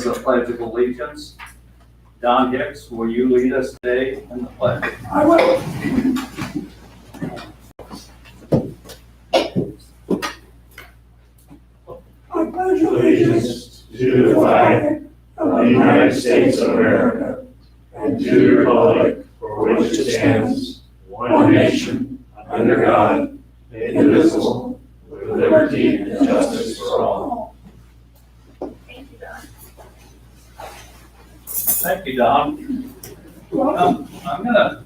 is a pledge of allegiance. Don Hicks, will you lead us today in the pledge? I will. I pledge allegiance to the flag of the United States of America and to the republic for which it stands, one nation, under God, indivisible, with liberty and justice for all. Thank you, Don. Thank you, Don. I'm going to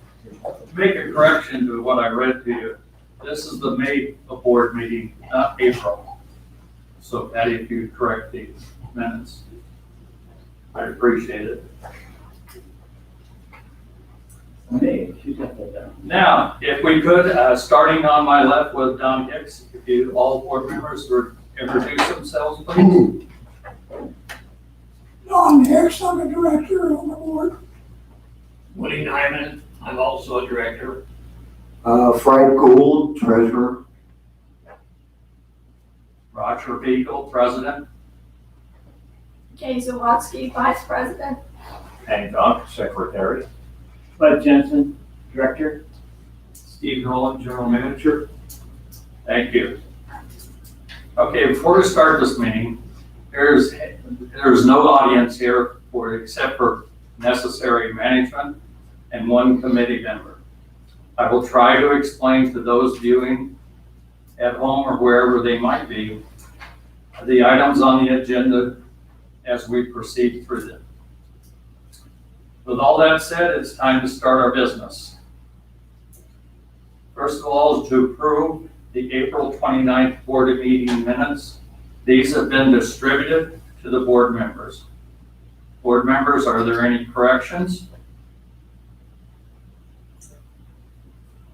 make a correction to what I read to you. This is the May board meeting, not April. So Patty, if you correct these minutes, I appreciate it. Okay, she got that down. Now, if we could, starting on my left with Don Hicks, if you, all board members would introduce themselves, please. Don Hicks, I'm a director on the board. Woody Nyman, I'm also a director. Frank Gould, treasurer. Roger Beagle, president. Kay Zawatsky, vice president. Hancock, secretary. Bud Jensen, director. Steve Nolan, general manager. Thank you. Okay, before we start this meeting, there's no audience here except for necessary management and one committee member. I will try to explain to those viewing at home or wherever they might be the items on the agenda as we proceed through them. With all that said, it's time to start our business. First of all is to approve the April 29th board meeting minutes. These have been distributed to the board members. Board members, are there any corrections?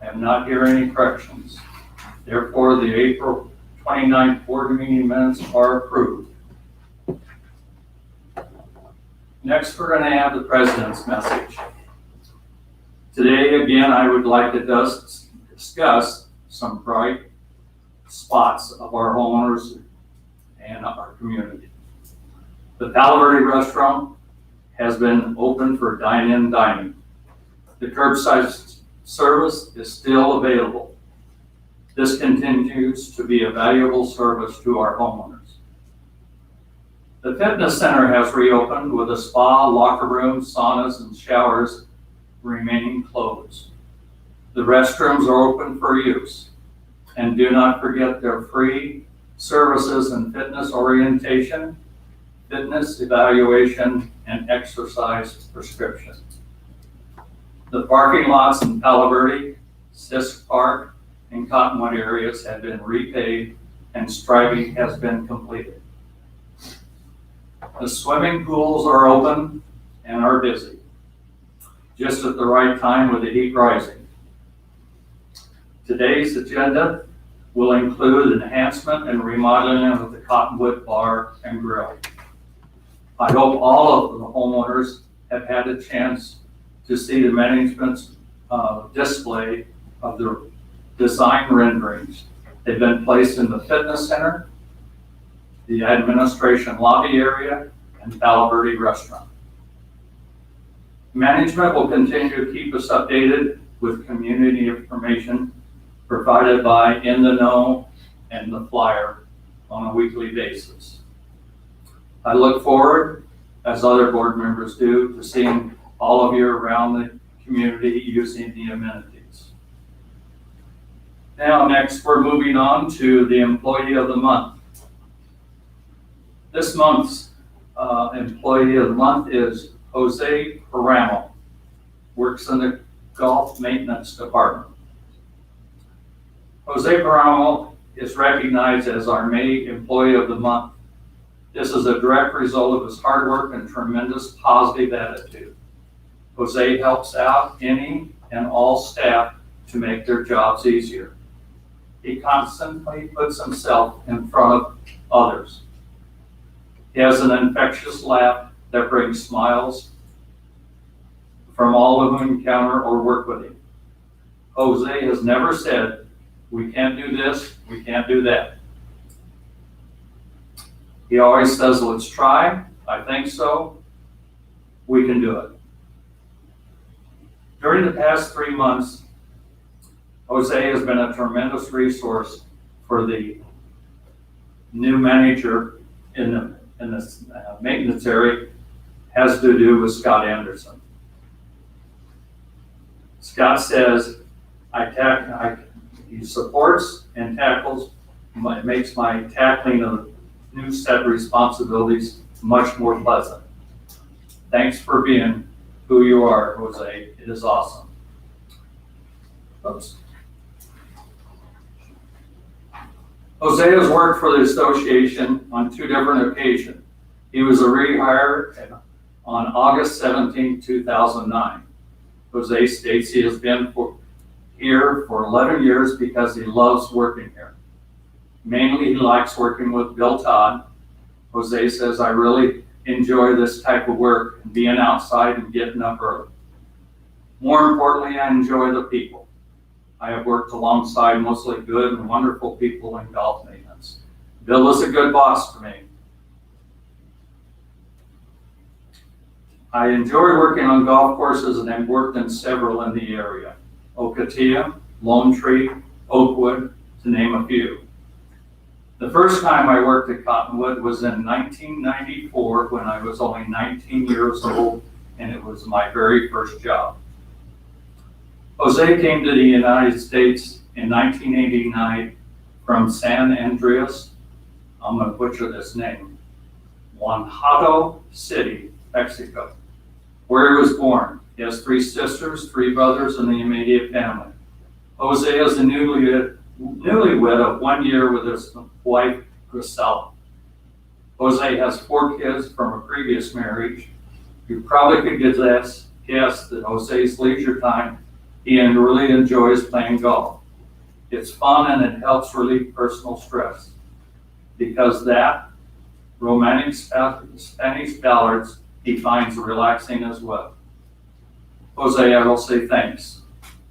I have not heard any corrections. Therefore, the April 29th board meeting minutes are approved. Next, we're going to have the president's message. Today, again, I would like to discuss some bright spots of our homeowners and our community. The Palo Verde restaurant has been open for dine-in dining. The curbside service is still available. This continues to be a valuable service to our homeowners. The fitness center has reopened with a spa, locker room, saunas, and showers remaining closed. The restrooms are open for use. And do not forget their free services in fitness orientation, fitness evaluation, and exercise prescription. The parking lots in Palo Verde, Sisk Park, and Cottonwood areas have been repaved and striping has been completed. The swimming pools are open and are busy, just at the right time with the heat rising. Today's agenda will include enhancement and remodeling of the Cottonwood Bar and Grill. I hope all of the homeowners have had a chance to see the management's display of their design renderings. They've been placed in the fitness center, the administration lobby area, and Palo Verde restaurant. Management will continue to keep us updated with community information provided by In the Know and the Flyer on a weekly basis. I look forward, as other board members do, to seeing all of you around the community using the amenities. Now, next, we're moving on to the Employee of the Month. This month's Employee of the Month is Jose Paramo, works in the golf maintenance department. Jose Paramo is recognized as our May Employee of the Month. This is a direct result of his hard work and tremendous positive attitude. Jose helps out any and all staff to make their jobs easier. He constantly puts himself in front of others. He has an infectious laugh that brings smiles from all who encounter or work with him. Jose has never said, "We can't do this, we can't do that." He always says, "Let's try, I think so. We can do it. During the past 3 months, Jose has been a tremendous resource for the new manager in the maintenance area. Has to do with Scott Anderson. Scott says, he supports and tackles, makes my tackling of new set responsibilities much more pleasant. Thanks for being who you are, Jose. It is awesome. Oops. Jose has worked for the association on 2 different occasions. He was a rehire on August 17, 2009. Jose states he has been here for 11 years because he loves working here. Mainly, he likes working with Bill Todd. Jose says, I really enjoy this type of work and being outside and getting up early. More importantly, I enjoy the people. I have worked alongside mostly good and wonderful people in golf maintenance. Bill is a good boss to me. I enjoy working on golf courses and have worked in several in the area. Ocotillo, Lone Tree, Oakwood, to name a few. The first time I worked at Cottonwood was in 1994 when I was only 19 years old, and it was my very first job. Jose came to the United States in 1989 from San Andreas, I'm going to butcher this name, Guanajuato City, Mexico, where he was born. He has 3 sisters, 3 brothers, and the immediate family. Jose is a newlywed of 1 year with his wife, Grisela. Jose has 4 kids from a previous marriage. You probably could guess that Jose's leisure time, he really enjoys playing golf. It's fun and it helps relieve personal stress. Because that, romantic Spanish ballads, he finds relaxing as well. Jose, I will say thanks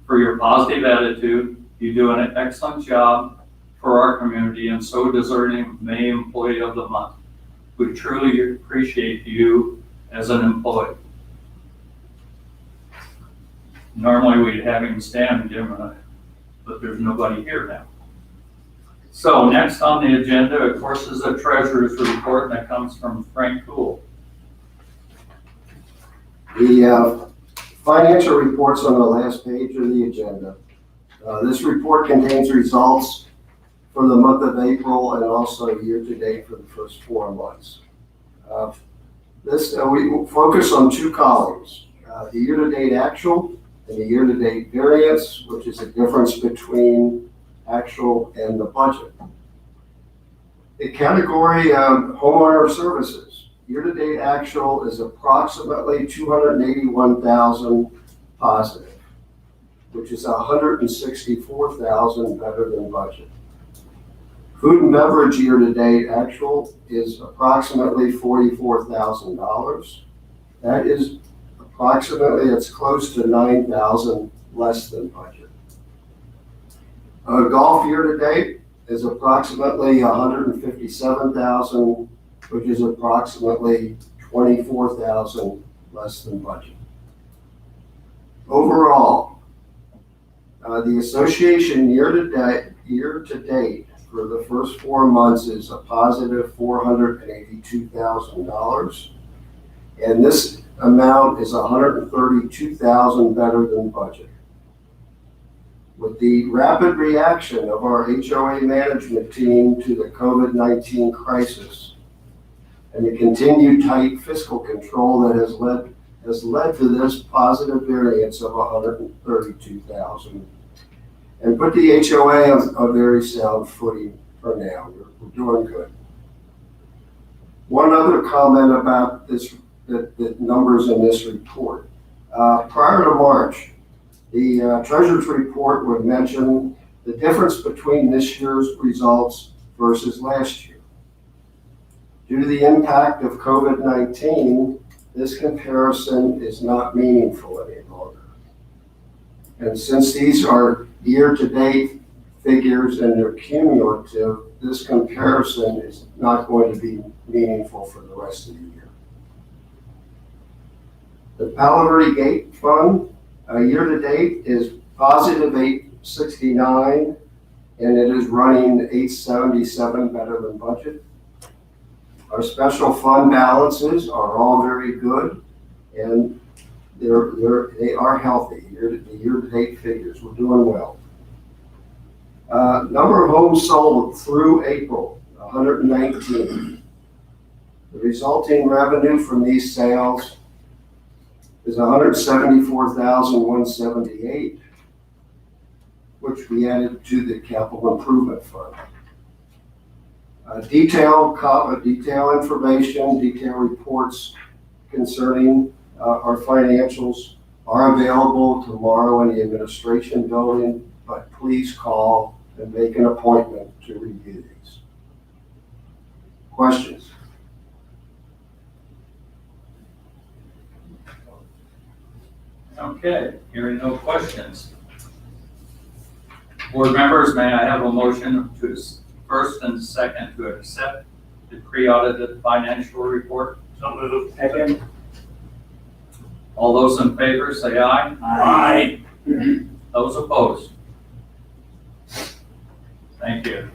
for your positive attitude. You do an excellent job for our community and so deserving May Employee of the Month. We truly appreciate you as an employee. Normally we'd have him stand, Jim, but there's nobody here now. So next on the agenda, of course, is the treasurer's report that comes from Frank Kuhl. The financial report's on the last page of the agenda. This report contains results for the month of April and also year-to-date for the first 4 months. We will focus on 2 columns, the year-to-date actual and the year-to-date variance, which is a difference between actual and the budget. The category homeowner services, year-to-date actual is approximately $281,000 positive, which is $164,000 better than budget. Food and beverage year-to-date actual is approximately $44,000. That is approximately, it's close to $9,000 less than budget. Golf year-to-date is approximately $157,000, which is approximately $24,000 less than budget. Overall, the association year-to-date for the first 4 months is a positive $482,000, and this amount is $132,000 better than budget. With the rapid reaction of our HOA management team to the COVID-19 crisis and the continued tight fiscal control that has led to this positive variance of $132,000, and put the HOA on a very sound footing for now. We're doing good. One other comment about this, the numbers in this report. Prior to March, the treasurer's report would mention the difference between this year's results versus last year. Due to the impact of COVID-19, this comparison is not meaningful any longer. And since these are year-to-date figures and they're cumulative, this comparison is not going to be meaningful for the rest of the year. The Palo Verde Gate Fund, year-to-date is positive 869, and it is running 877 better than budget. Our special fund balances are all very good, and they are healthy. The year-to-date figures, we're doing well. Number of homes sold through April, 119. The resulting revenue from these sales is 174,178, which we added to the capital improvement fund. Detailed information, detailed reports concerning our financials are available tomorrow in the administration building, but please call and make an appointment to review these. Questions? Okay, hearing no questions. Board members, may I have a motion to first and second to accept the pre-audited financial report? So moved. Second. All those in favor say aye. Aye. Those opposed? Thank you.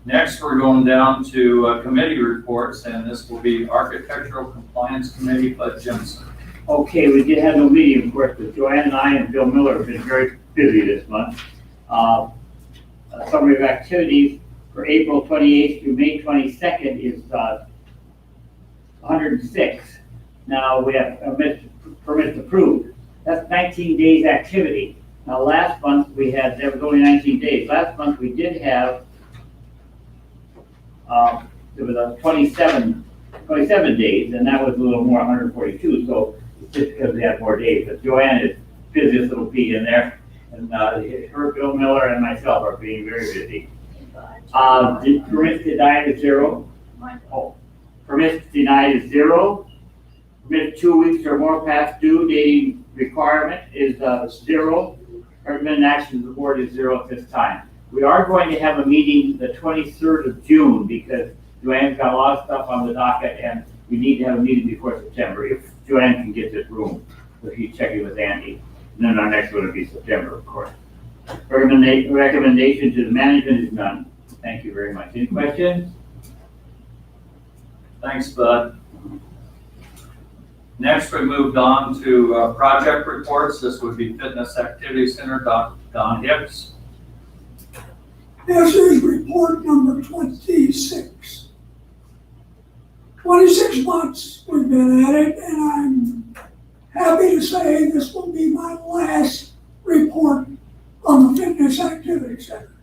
Next, we're going down to committee reports, and this will be Architectural Compliance Committee, Bud Jensen. Okay, we did have no meeting, of course, but Joanne and I and Bill Miller have been very busy this month. A summary of activities for April 28th through May 22nd is 106. Now we have permits approved. That's 19 days activity. Now last month there was only 19 days. Last month we did have, there was a 27 days, and that was a little more, 142. So it's just because we had more days. But Joanne is busiest little pea in there, and her, Bill Miller, and myself are being very busy. The permits denied is 0. Oh, permits denied is 0. Permit 2 weeks or more past due dating requirement is 0. Recommended action of the board is 0 at this time. We are going to have a meeting the 23rd of June because Joanne's got a lot of stuff on the docket and we need to have a meeting before September if Joanne can get this room. So she's checking with Andy. And then our next one will be September, of course. Recommendation to the management is none. Thank you very much. Any questions? Thanks, Bud. Next, we moved on to project reports. This would be Fitness Activity Center, Don Hibbs. This is report number 26. 26 months we've been at it, and I'm happy to say this will be my last report on the Fitness Activity Center.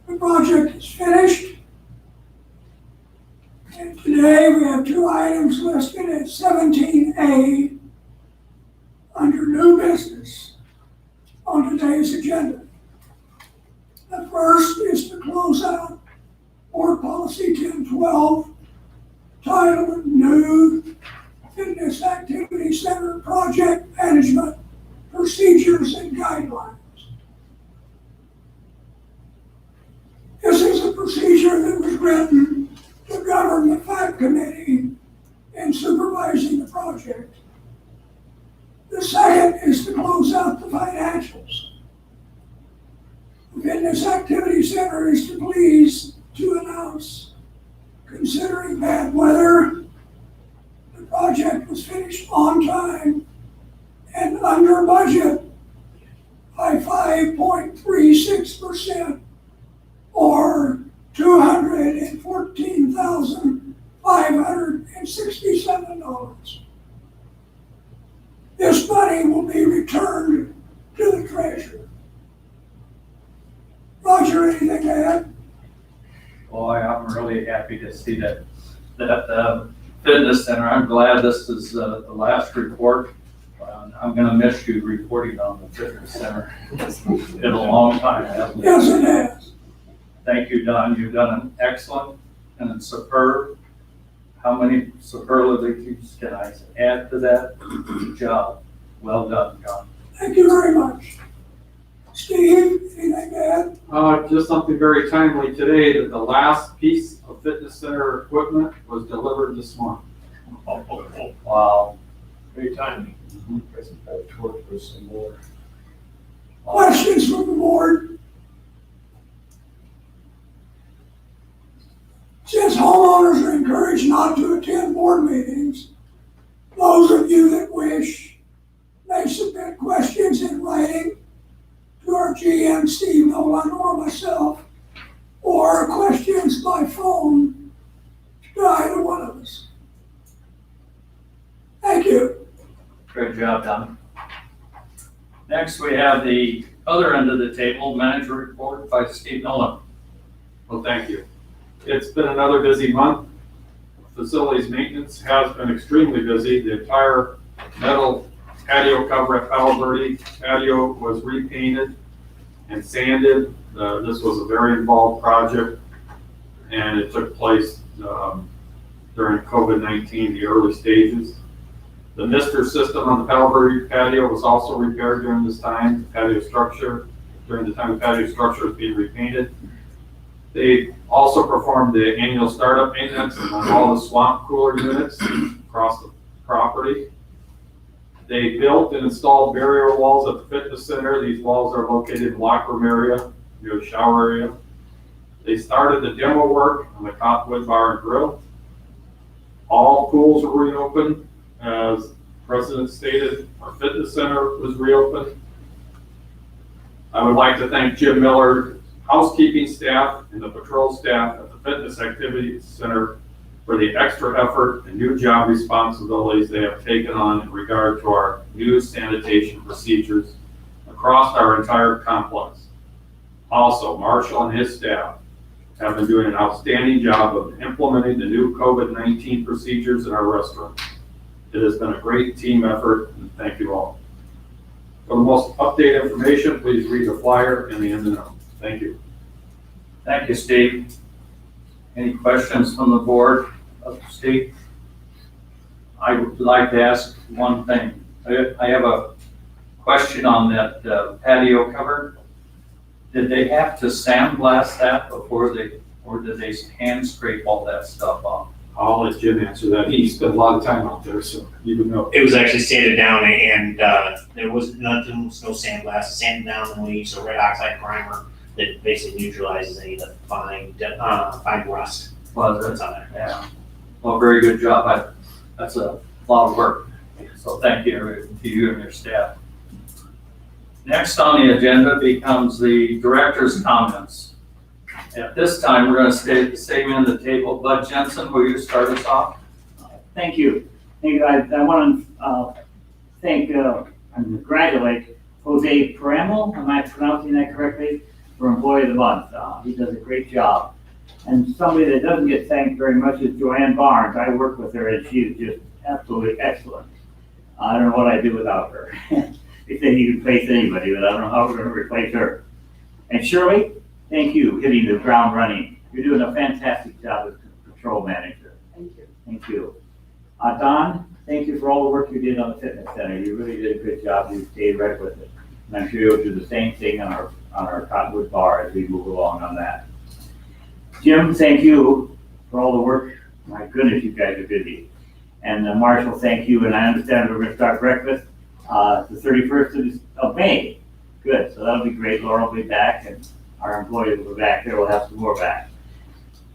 The project is finished, and today we have 2 items listed at 17A under new business on today's agenda. The first is to close out Board Policy 1012, titled New Fitness Activity Center Project Management Procedures and Guidelines. This is a procedure that was written to govern the FAC committee in supervising the project. The second is to close out the financials. The Fitness Activity Center is pleased to announce, considering bad weather, the project was finished on time and under budget by 5.36%, or $214,567. This money will be returned to the treasurer. Roger, anything to add? Boy, I'm really happy to see that fitness center. I'm glad this is the last report. I'm going to miss you reporting on the fitness center. It's been a long time, hasn't it? Yes, it has. Thank you, Don. You've done an excellent and superb. How many superlatives can I add to that? Good job. Well done, John. Thank you very much. Steve, anything to add? Just something very timely today, that the last piece of fitness center equipment was delivered this morning. Wow. Great timing. Questions from the board? Since homeowners are encouraged not to attend board meetings, those of you that wish may submit questions in writing to our GM, Steve Nolan, or myself, or questions by phone to either one of us. Thank you. Great job, Don. Next, we have the other end of the table, manager report by Steve Nolan. Well, thank you. It's been another busy month. Facilities maintenance has been extremely busy. The entire metal patio cover at Palo Verde patio was repainted and sanded. This was a very involved project, and it took place during COVID-19, the early stages. The mister system on the Palo Verde patio was also repaired during this time. During the time the patio structure was being repainted. They also performed the annual startup maintenance on all the swamp cooler units across the property. They built and installed barrier walls at the fitness center. These walls are located in the locker room area, near the shower area. They started the demo work on the Cottonwood Bar and Grill. All pools were reopened. As the President stated, our fitness center was reopened. I would like to thank Jim Miller, housekeeping staff, and the patrol staff at the Fitness Activity Center for the extra effort and new job responsibilities they have taken on in regard to our new sanitation procedures across our entire complex. Also, Marshall and his staff have been doing an outstanding job of implementing the new COVID-19 procedures in our restaurants. It has been a great team effort, and thank you all. For the most updated information, please read the flyer and the end of the note. Thank you. Thank you, Steve. Any questions from the board of Steve? I would like to ask one thing. I have a question on that patio cover. Did they have to sandblast that before or did they hand scrape all that stuff off? I'll let Jim answer that. He spent a lot of time out there, so you would know. It was actually sanded down and there was no sandblast, sanded down, and we used a red oxide primer that basically neutralizes any of the fine rust Was that's it? on there. Yeah. Well, very good job. That's a lot of work. So thank you to you and your staff. Next on the agenda becomes the director's comments. At this time, we're going to stay at the same end of the table. Bud Jensen, will you start us off? Thank you. I want to thank and congratulate Jose Paramel, am I pronouncing that correctly, for Employee of the Month. He does a great job. And somebody that doesn't get thanked very much is Joanne Barnes. I work with her and she's just absolutely excellent. I don't know what I'd do without her. They say you can replace anybody, but I don't know how we're going to replace her. And Shirley, thank you, hitting the ground running. You're doing a fantastic job as patrol manager. Thank you. Thank you. Don, thank you for all the work you did on the fitness center. You really did a good job. You stayed right with it. And I'm sure you'll do the same thing on our Cottonwood Bar as we move along on that. Jim, thank you for all the work. My goodness, you guys are busy. And Marshall, thank you. And I understand we're going to start breakfast the 31st of May. Good, so that'll be great. Laura will be back and our employees will be back there. We'll have some more back.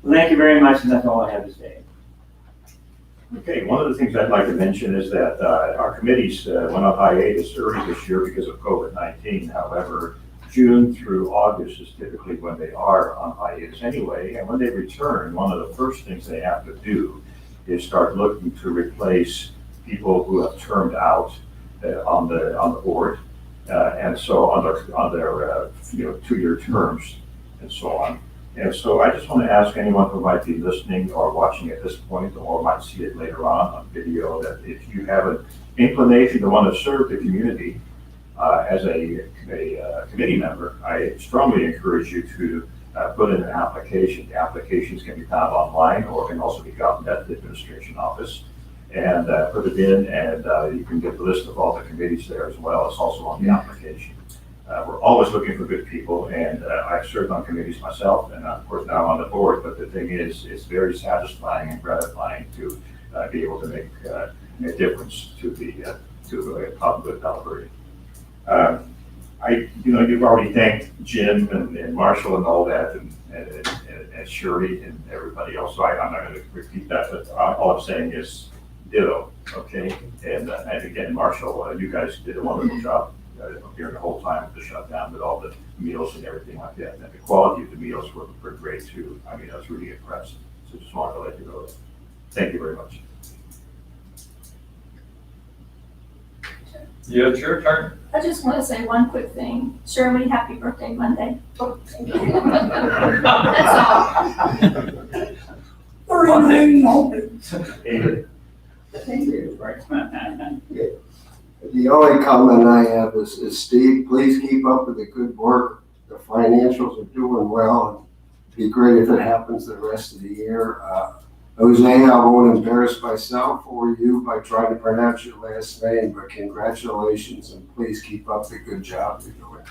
Well, thank you very much, and that's all I have to say. Okay, one of the things I'd like to mention is that our committees went on hiatus early this year because of COVID-19. However, June through August is typically when they are on hiatus anyway. And when they return, one of the first things they have to do is start looking to replace people who have termed out on the board. And so on their 2-year terms and so on. And so I just want to ask anyone who might be listening or watching at this point or might see it later on video that if you have an inclination to want to serve the community as a committee member, I strongly encourage you to put in an application. The applications can be found online or can also be gotten at the administration office. And put it in, and you can get the list of all the committees there as well. It's also on the application. We're always looking for good people, and I've served on committees myself, and of course now I'm on the board. But the thing is, it's very satisfying and gratifying to be able to make a difference to the public of Palo Verde. You've already thanked Jim and Marshall and all that, and Shirley and everybody else, so I'm not gonna repeat that, but all I'm saying is ditto, okay? And again, Marshall, you guys did a wonderful job during the whole time of the shutdown with all the meals and everything like that. And the quality of the meals were great too. I mean, I was really impressed. So just wanted to let you know that. Thank you very much. Yeah, it's your turn. I just want to say one quick thing. Shirley, happy birthday Monday. That's all. 39 open. The only comment I have is Steve, please keep up with the good work. The financials are doing well. It'd be great if it happens the rest of the year. Jose, I won't embarrass myself or you by trying to pronounce your last name, but congratulations and please keep up the good job you're doing.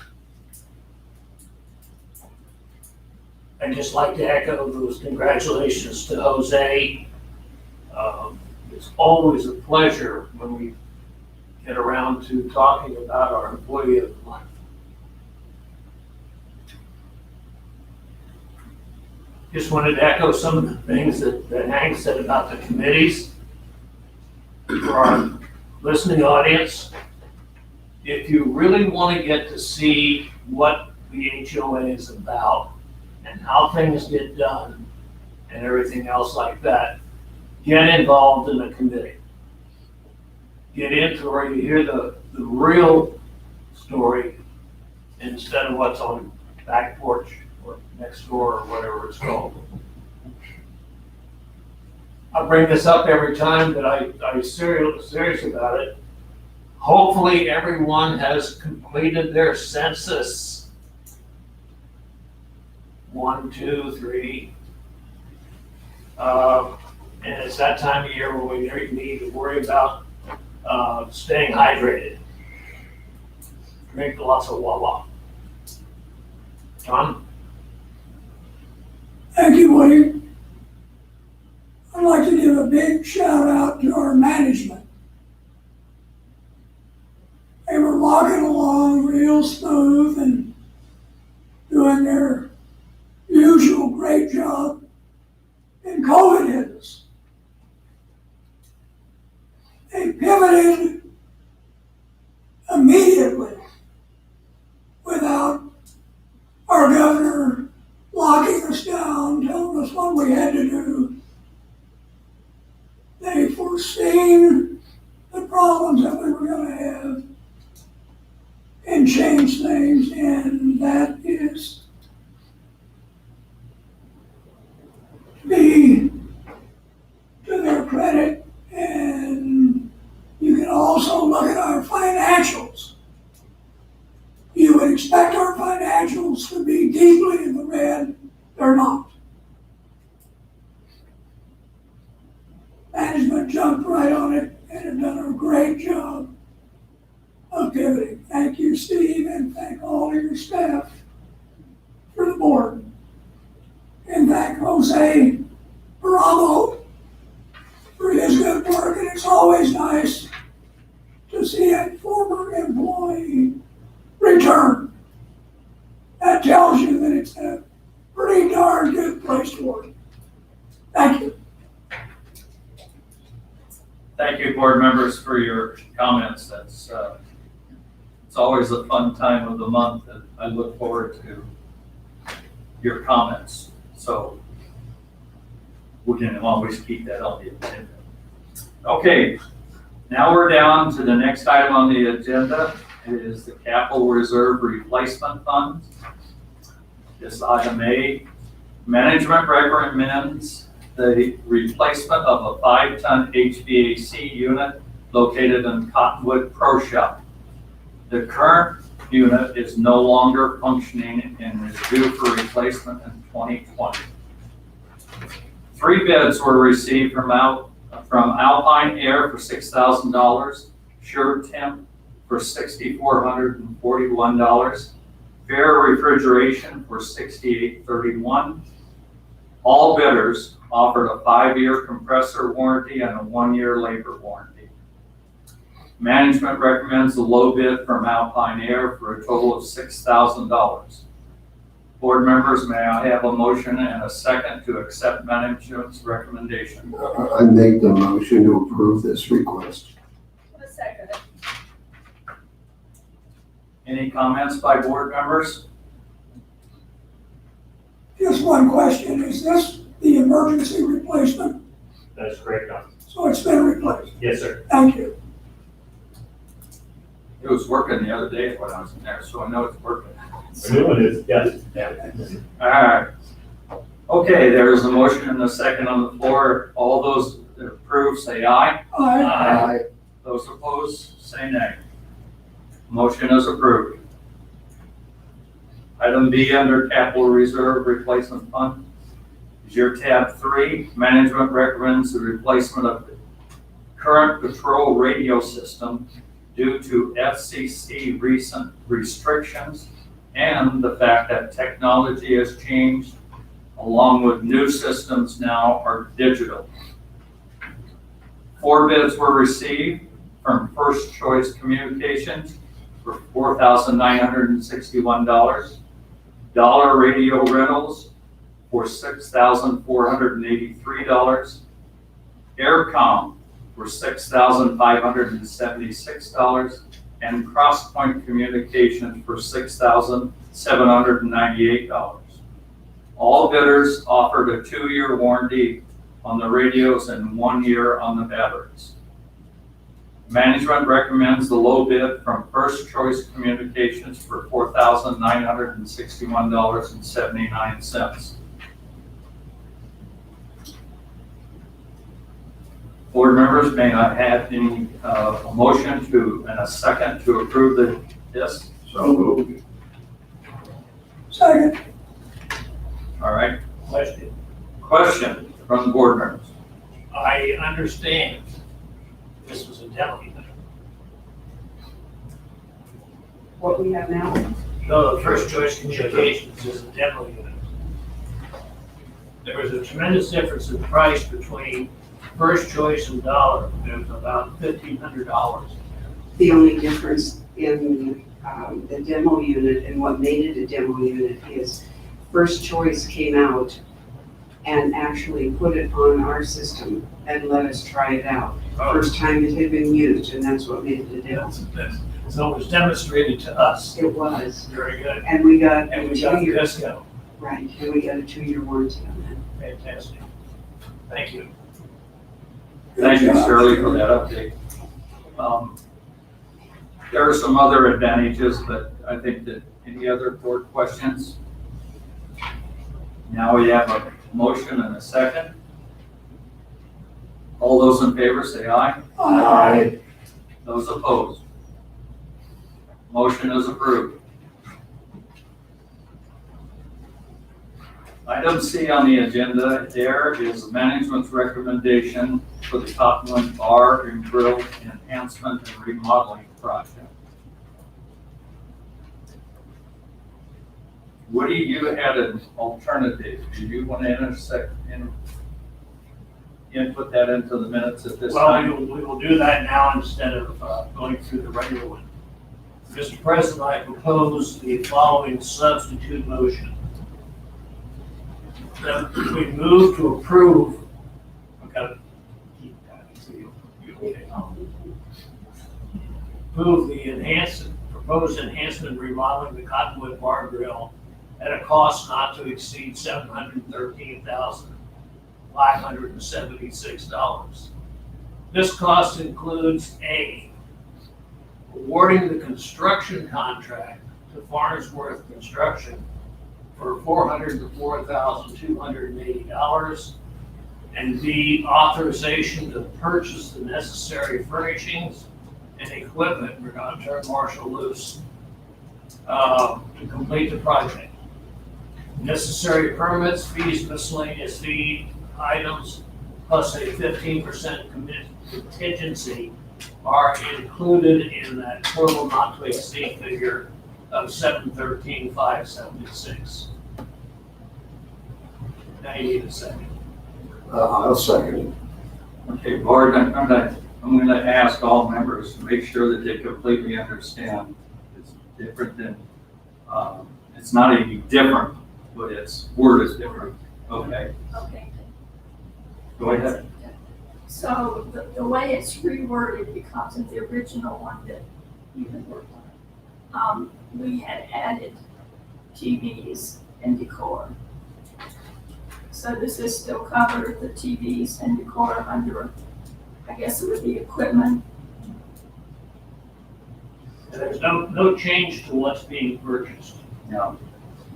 I'd just like to echo those congratulations to Jose. It's always a pleasure when we get around to talking about our employee of the month. Just wanted to echo some of the things that Hank said about the committees. For our listening audience, if you really want to get to see what the HOA is about and how things get done and everything else like that, get involved in a committee. Get into where you hear the real story instead of what's on back porch or next door or whatever it's called. I bring this up every time, but I'm serious about it. Hopefully everyone has completed their census. 1, 2, 3. And it's that time of year when we need to worry about staying hydrated. Drink lots of Wawa. John? Thank you, William. I'd like to give a big shout out to our management. They were walking along real smooth and doing their usual great job, and COVID hit us. They pivoted immediately without our governor locking us down, telling us what we had to do. They foreseen the problems that we were going to have and change things, and that is to be to their credit. And you can also look at our financials. You would expect our financials to be deeply in the red. They're not. Management jumped right on it and have done a great job of pivoting. Thank you, Steve, and thank all of your staff for the board. And thank Jose Bravo for his good work. And it's always nice to see a former employee return. That tells you that it's a pretty darn good place to work. Thank you. Thank you, board members, for your comments. That's it's always a fun time of the month, and I look forward to your comments. So we can always keep that on the agenda. Okay, now we're down to the next item on the agenda. It is the Capital Reserve Replacement Fund. This item A, management recommends the replacement of a 5-ton HVAC unit located in Cottonwood Pro Shop. The current unit is no longer functioning and is due for replacement in 2020. 3 bids were received from Alpine Air for $6,000, Sure Temp for $6,441, Fair Refrigeration for $6,831. All bidders offered a 5-year compressor warranty and a 1-year labor warranty. Management recommends the low bid from Alpine Air for a total of $6,000. Board members, may I have a motion and a second to accept management's recommendation? I make the motion to approve this request. A second. Any comments by board members? Just one question, is this the emergency replacement? That is correct, Don. So it's been replaced? Yes, sir. Thank you. It was working the other day when I was in there, so I know it's working. The new one is, yes. All right. Okay, there is a motion and a second on the floor. All those that approve, say aye. Aye. Those opposed, say nay. Motion is approved. Item B under capital reserve replacement fund is your tab 3. Management recommends the replacement of the current patrol radio system due to FCC recent restrictions and the fact that technology has changed, along with new systems now are digital. 4 bids were received from First Choice Communications for $4,961. Dollar Radio Rentals for $6,483. Aircom for $6,576. And Crosspoint Communications for $6,798. All bidders offered a 2-year warranty on the radios and 1 year on the batteries. Management recommends the low bid from First Choice Communications for $4,961.79. Board members, may I have any a motion and a second to approve this? So moved. Second. All right. Question. Question from the board members. I understand this was a demo unit. What we have now? No, the First Choice Communications is a demo unit. There was a tremendous difference in price between First Choice and Dollar. It was about $1,500. The only difference in the demo unit and what made it a demo unit is First Choice came out and actually put it on our system and let us try it out. First time it had been used, and that's what made it a demo. So it was demonstrated to us. It was, Very good. and we got And a we got the 2-year, discount. right, and we got a 2-year warranty on that. Fantastic. Thank you. Thank you, Shirley, for that update. There are some other advantages, but I think that any other board questions? Now we have a motion and a second. All those in favor say aye. Aye. Those opposed? Motion is approved. Item C on the agenda, there is management's recommendation for the Cottonwood Bar and Grill Enhancement and Remodeling Project. Woody, you had an alternative. Do you want to input that into the minutes at this Well, time? we will do that now instead of going through the regular one. Mr. President, I propose the following substitute motion. That we move to approve. I've got to keep that so you okay. Approve the proposed enhancement and remodeling the Cottonwood Bar Grill at a cost not to exceed $713,576. This cost includes A, awarding the construction contract to Farnsworth Construction for $404,280, and B, authorization to purchase the necessary furnishings and equipment, we're going to turn Marshall loose, to complete the project. Necessary permits, fees, miscellaneous fee items, plus a 15% contingency are included in that total not to exceed figure of $713,576. Now you need a second. I I'll second. Okay, board, I'm gonna ask all members to make sure that they completely understand. It's different than, it's not any different, but its word is different. Okay, Okay. go ahead. So the way it's reworded, because of the original one that you had worked on, we had added TVs and decor. So does this still cover the TVs and decor under, I guess it would be equipment? There's no change to what's being purchased. No.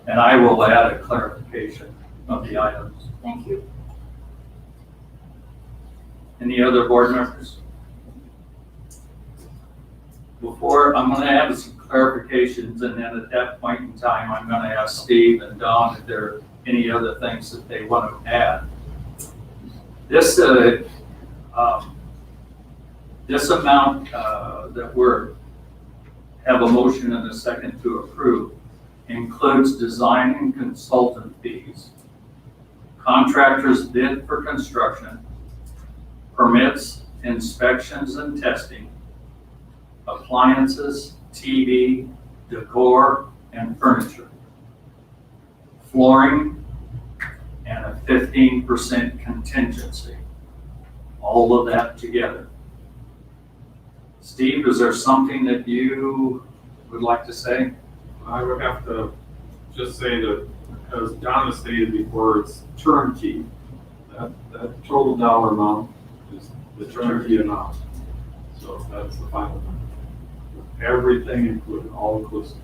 And I will add a clarification of the items. Thank you. Any other board members? Before, I'm gonna add some clarifications, and then at that point in time, I'm gonna ask Steve and Don if there are any other things that they want to add. This amount that have a motion and a second to approve includes design and consultant fees, contractors bid for construction, permits, inspections and testing, appliances, TV, decor, and furniture, flooring, and a 15% contingency. All of that together. Steve, is there something that you would like to say? I would have to just say that, as Don has stated before, it's turnkey. That total dollar amount is the turnkey amount. So that's the final number. Everything included, all inclusive.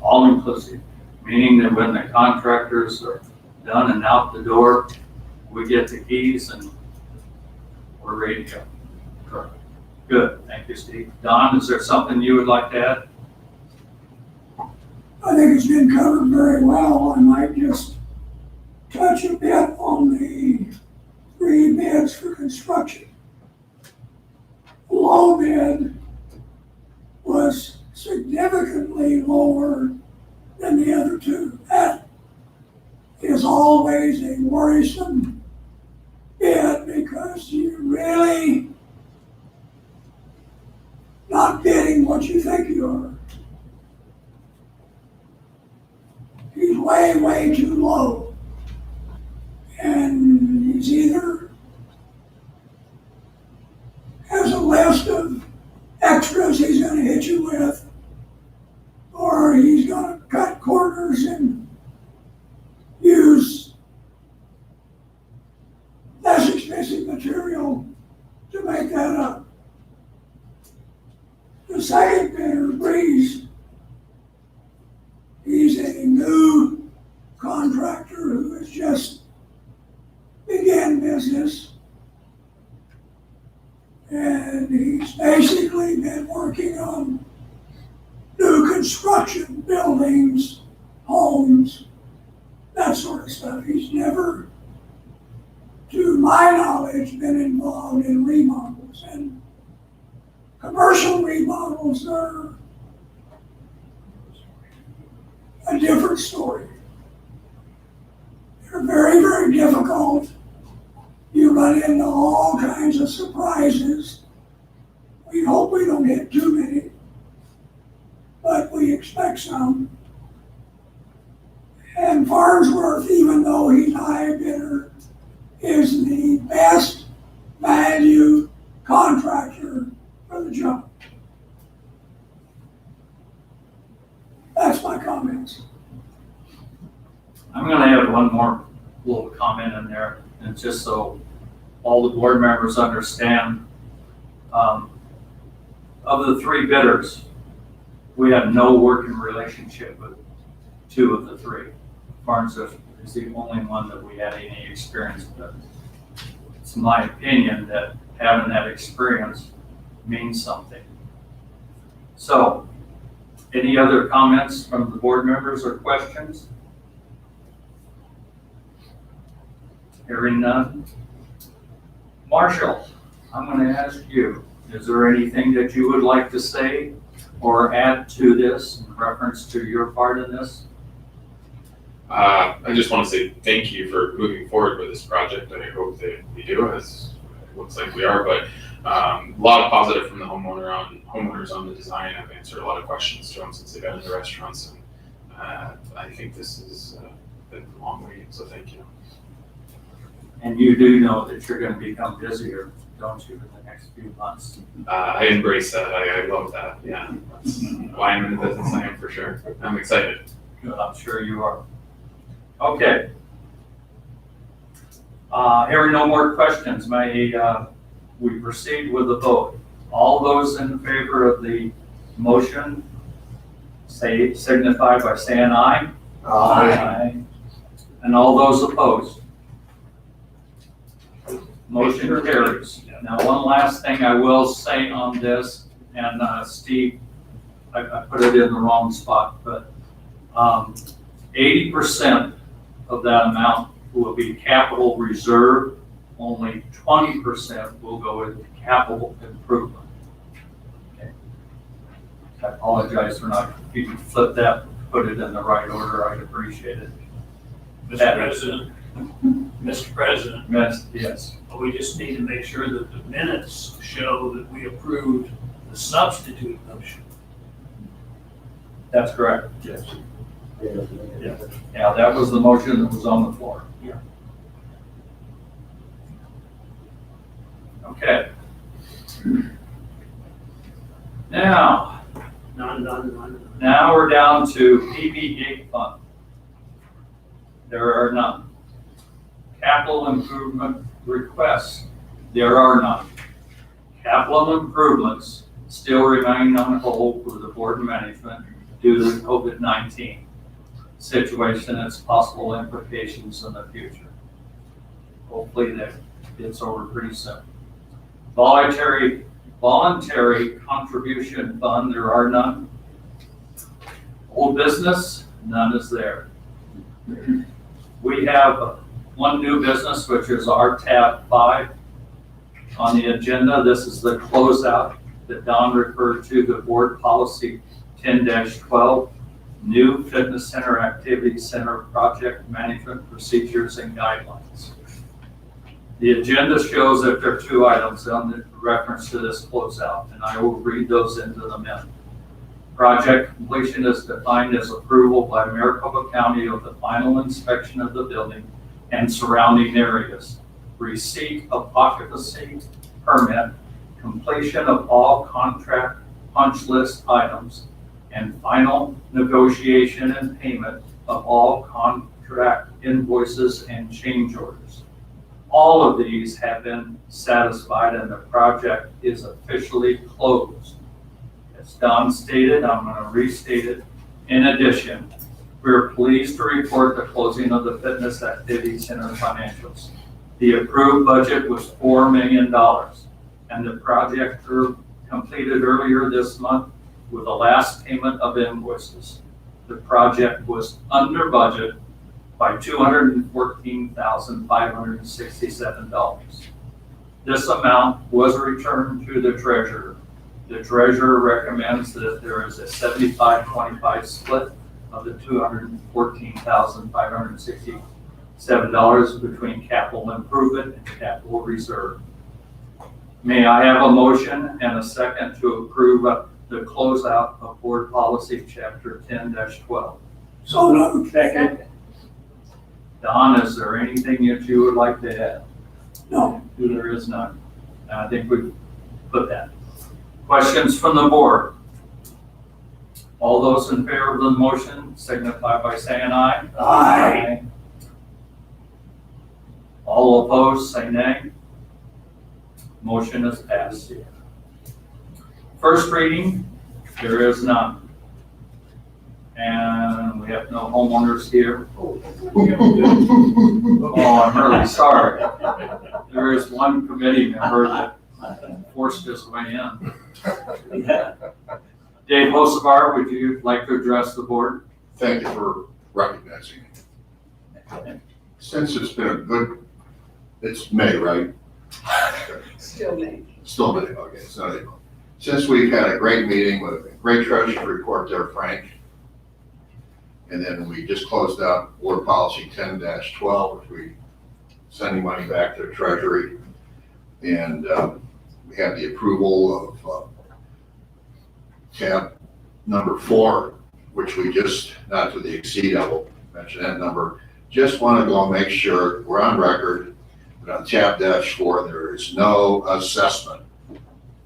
All inclusive, meaning that when the contractors are done and out the door, we get the keys and we're ready to go. Correct. Good, thank you, Steve. Don, is there something you would like to add? I think it's been covered very well. I might just touch a bit on the 3 bids for construction. The low bid was significantly lower than the other 2. That is always a worrisome bid because you're really not getting what you think you are. He's way, way too low. And he's either has a list of extras he's gonna hit you with, or he's gonna cut corners and use less expensive material to make that up. The second bidder, Breeze, he's a new contractor who has just began business. And he's basically been working on new construction, buildings, homes, that sort of stuff. He's never, to my knowledge, been involved in remodels. And commercial remodels are a different story. They're very, very difficult. You run into all kinds of surprises. We hope we don't get too many, but we expect some. And Farnsworth, even though he's a high bidder, is the best value contractor for the job. That's my comments. I'm gonna add one more little comment in there, and just so all the board members understand, of the 3 bidders, we have no working relationship with 2 of the 3. Farnsworth is the only one that we had any experience with. It's my opinion that having that experience means something. So, any other comments from the board members or questions? Hearing none. Marshall, I'm going to ask you, is there anything that you would like to say or add to this in reference to your part in this? I just want to say thank you for moving forward with this project. I hope that we do, as it looks like we are, but a lot of positive from the homeowners on the design. I've answered a lot of questions to them since they've been in the restaurants, and I think this has been a long wait, so thank you. And you do know that you're gonna become busier, don't you, in the next few months? I embrace that. I love that. Yeah, that's why I'm in the business. I am for sure. I'm excited. Good, I'm sure you are. Okay. Hearing no more questions, may we proceed with the vote? All those in favor of the motion, signify by saying aye. Aye. And all those opposed? Motion carries. Now, one last thing I will say on this, and Steve, I put it in the wrong spot, but 80% of that amount will be capital reserve, only 20% will go into capital improvement. Okay. I apologize for not, if you could flip that, put it in the right order, I'd appreciate it. Mr. President, Yes, we just need to make sure that the minutes show that we approved the substitute motion. that's correct. Yes. Yeah, that was the motion that was on the floor. Yeah. Okay. Now, now we're down to PB fund. There are none. Capital improvement requests, there are none. Capital improvements still remain on hold for the board and management due to the COVID-19 situation and its possible implications in the future. Hopefully that gets over pretty soon. Voluntary contribution fund, there are none. Old business, none is there. We have one new business, which is our tab 5 on the agenda. This is the closeout that Don referred to, the board policy 10-12, new fitness center activity center project management procedures and guidelines. The agenda shows that there are 2 items on reference to this closeout, and I will read those into the minute. Project completion is defined as approval by Maricopa County of the final inspection of the building and surrounding areas, receipt of occupancy permit, completion of all contract punch list items, and final negotiation and payment of all contract invoices and change orders. All of these have been satisfied and the project is officially closed. As Don stated, I'm going to restate it. In addition, we are pleased to report the closing of the Fitness Activity Center financials. The approved budget was $4 million, and the project completed earlier this month with the last payment of invoices. The project was under budget by $214,567. This amount was returned to the treasurer. The treasurer recommends that there is a 75-25 split of the $214,567 between capital improvement and capital reserve. May I have a motion and a second to approve the closeout of board policy chapter 10-12? So moved. Second. Don, is there anything that you would like to add? No. There is none. I think we've put that. Questions from the board? All those in favor of the motion signify by saying aye. Aye. All opposed, say nay. Motion is passed. First reading, there is none. And we have no homeowners here. Oh, I'm really sorry. There is one committee member that forced his way in. Dave Hosevar, would you like to address the board? Thank you for recognizing me. Since it's been it's May, right? Still me. Still May, okay, it's not April. Since we've had a great meeting with a great treasurer's report there, Frank, And then we just closed out board policy 10-12, which we sending money back to the Treasury. And we have the approval of tab number 4, which we just, not to the exceed, I will mention that number. Just want to go and make sure we're on record that on tab -4, there is no assessment.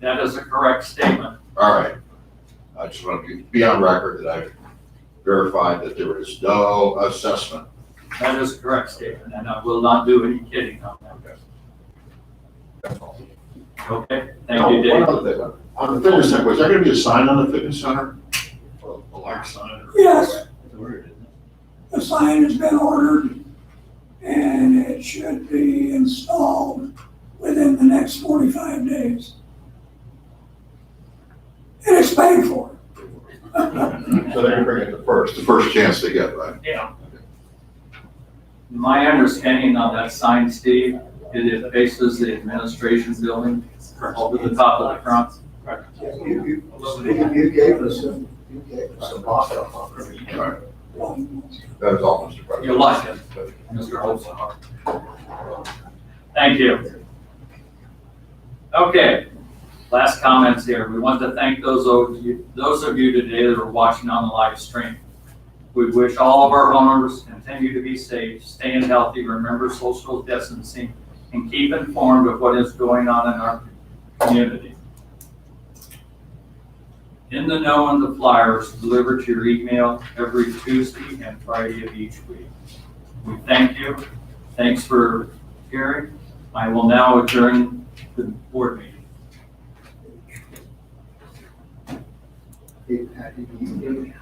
That is a correct statement. All right. I just want to be on record that I've verified that there is no assessment. That is a correct statement, and I will not do any kidding on that. That's all. Okay, thank you, Dave. One other thing. On the fitness center, was there going to be a sign on the fitness center? A large sign? Yes, the sign has been ordered and it should be installed within the next 45 days. And it's paid for. So they're going to bring it the first chance they get, right? Yeah. My understanding of that sign, Steve, is it faces the administration building over the top of the front. You gave us a mock-up on it. All right. That is all, Mr. President. You're lucky, Mr. Holzhauer. Thank you. Okay, last comments here. We want to thank those of you today that are watching on the live stream. We wish all of our owners continue to be safe, staying healthy, remember social distancing, and keep informed of what is going on in our community. In the Know and the flyers delivered to your email every Tuesday and Friday of each week. We thank you. Thanks for hearing. I will now adjourn the board meeting. Hey, Patty, do you